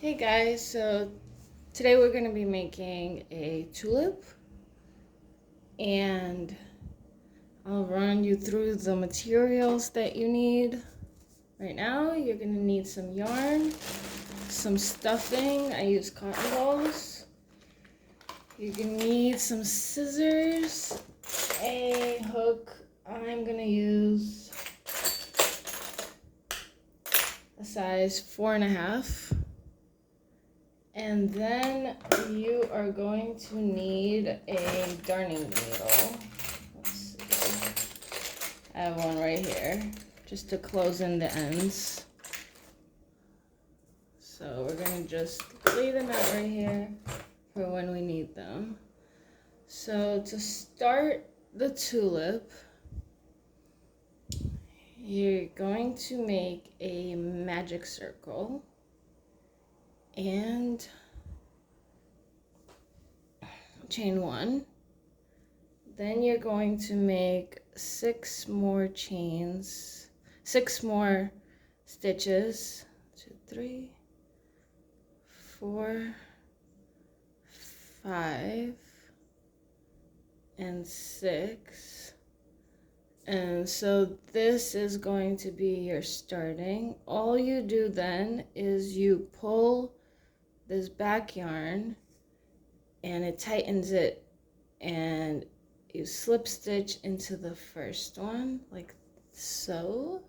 Hey guys, so today we're going to be making a tulip and I'll run you through the materials that you need. Right now you're going to need some yarn, some stuffing, I use cotton balls. You're going to need some scissors, a hook. I'm going to use a size 4.5. And then you are going to need a darning needle. Let's see. I have one right here, just to close in the ends. So we're going to just lay them out right here for when we need them. So to start the tulip, you're going to make a magic circle. And chain 1. Then you're going to make 6 more chains, 6 more stitches. 2, 3, 4, 5, and 6. And so this is going to be your starting. All you do then is you pull this back yarn and it tightens it, and you slip stitch into the first one like so.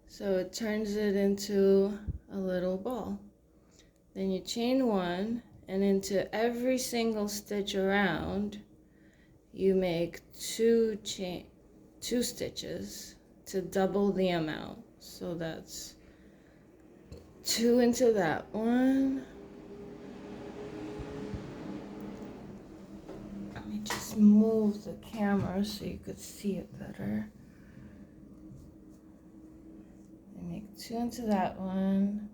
So it turns it into a little ball. Then you chain 1, and into every single stitch around you make 2 stitches to double the amount. So that's 2 into that one. Let me just move the camera so you could see it better. I make 2 into that one,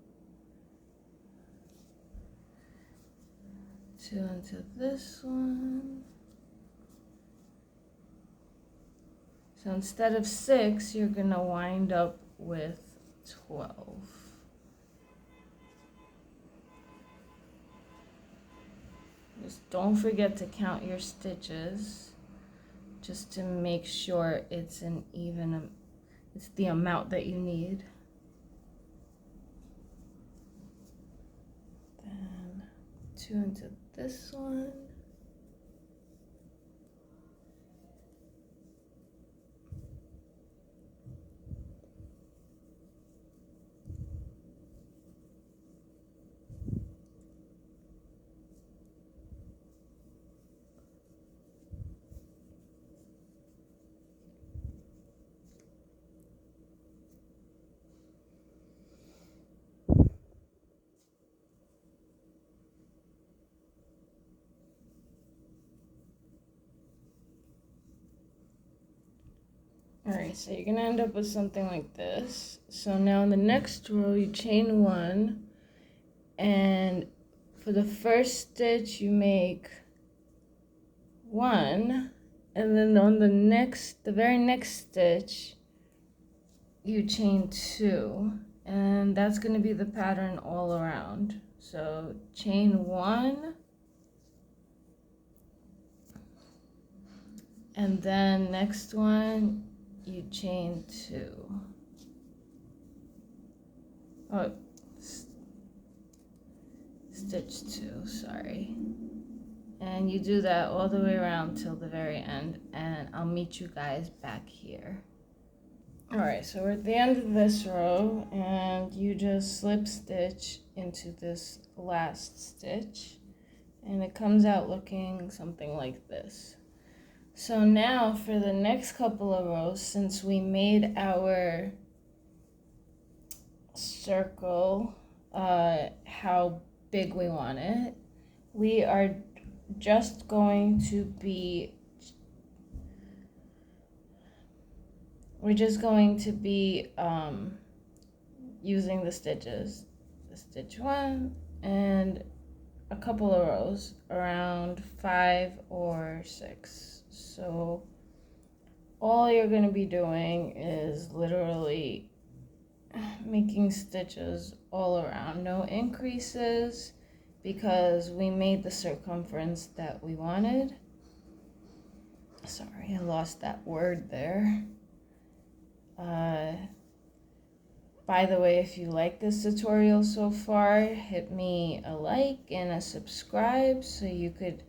2 into this one. So instead of 6, you're gonna wind up with 12. Just don't forget to count your stitches, just to make sure it's an even, it's the amount that you need. Then 2 into this one. Alright, so you're gonna end up with something like this. So now in the next row you chain 1, and for the first stitch you make 1, and then on the very next stitch you chain 2, and that's gonna be the pattern all around. So chain 1, and then next one you chain 2. Oh, stitch 2, sorry. And you do that all the way around till the very end, and I'll meet you guys back here. Alright, so we're at the end of this row, and you just slip stitch into this last stitch, and it comes out looking something like this. So now for the next couple of rows, since we made our circle how big we want it, we are just going to be using the stitches, the stitch 1 and a couple of rows, around 5 or 6. So all you're going to be doing is literally making stitches all around, no increases, because we made the circumference that we wanted. Sorry, I lost that word there. By the way, if you like this tutorial so far, hit me a like and a subscribe so you could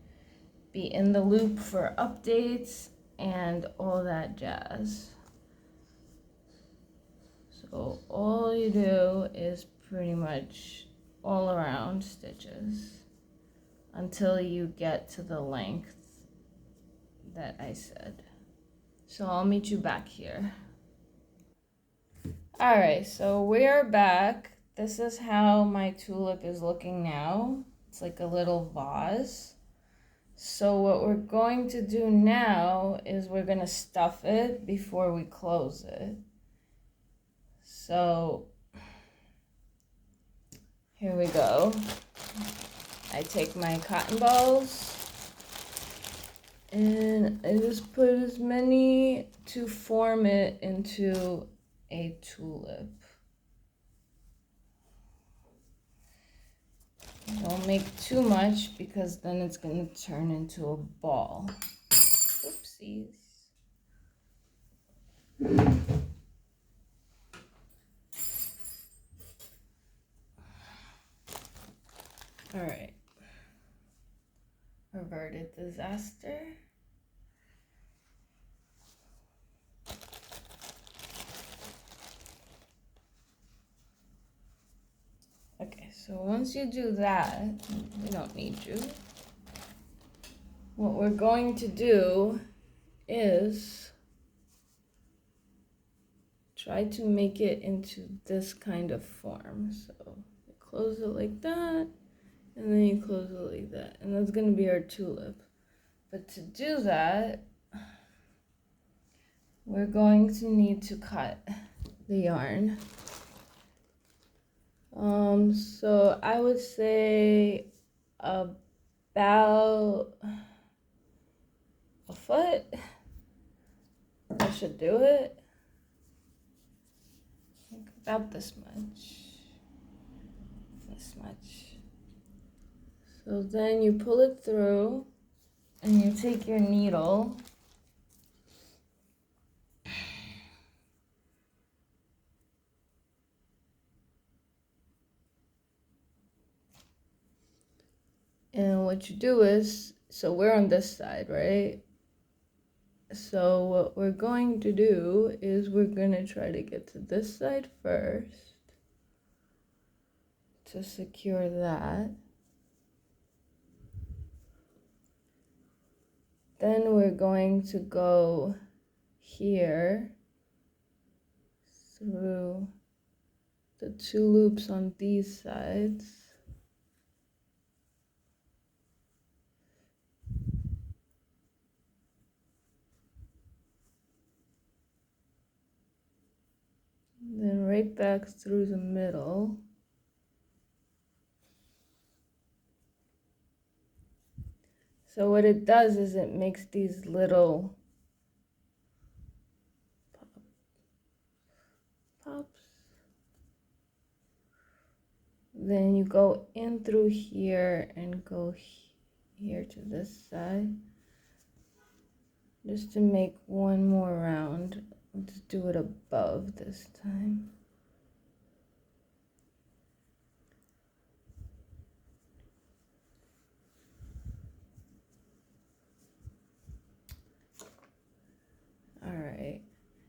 be in the loop for updates and all that jazz. So all you do is pretty much all around stitches until you get to the length that I said. So I'll meet you back here. Alright, so we're back. This is how my tulip is looking now. It's like a little vase. So what we're going to do now is we're going to stuff it before we close it. So here we go. I take my cotton balls and I just put as many to form it into a tulip. Don't make too much because then it's going to turn into a ball. Oopsies. All right. Averted disaster. Okay, so once you do that, we don't need you. What we're going to do is try to make it into this kind of form. So you close it like that, and then you close it like that, and that's going to be our tulip. But to do that, we're going to need to cut the yarn. So I would say about a foot. I should do it. About this much. This much. So then you pull it through and you take your needle and what you do is, so we're on this side, right? So what we're going to do is we're going to try to get to this side first to secure that. Then we're going to go here through the two loops on these sides. Then right back through the middle. So what it does is it makes these little pops. Then you go in through here and go here to this side. Just to make one more round. Let's do it above this time. All right.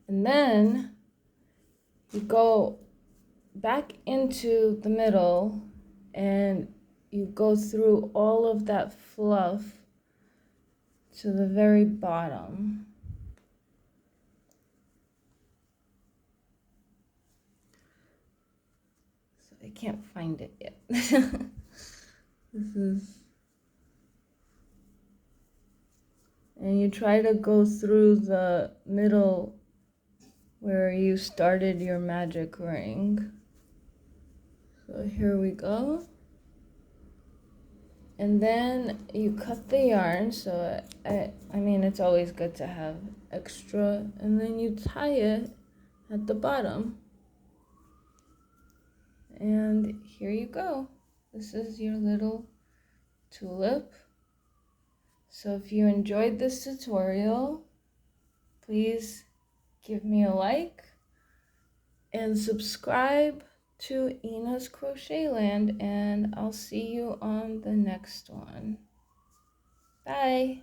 And then you go back into the middle and you go through all of that fluff to the very bottom. So I can't find it yet. This is, and you try to go through the middle where you started your magic ring. So here we go. And then you cut the yarn, so I mean it's always good to have extra, and then you tie it at the bottom. here you go. This is your little tulip. So if you enjoyed this tutorial, please give me a like and subscribe to Ina's Crochet Land, and I'll see you on the next one. Bye.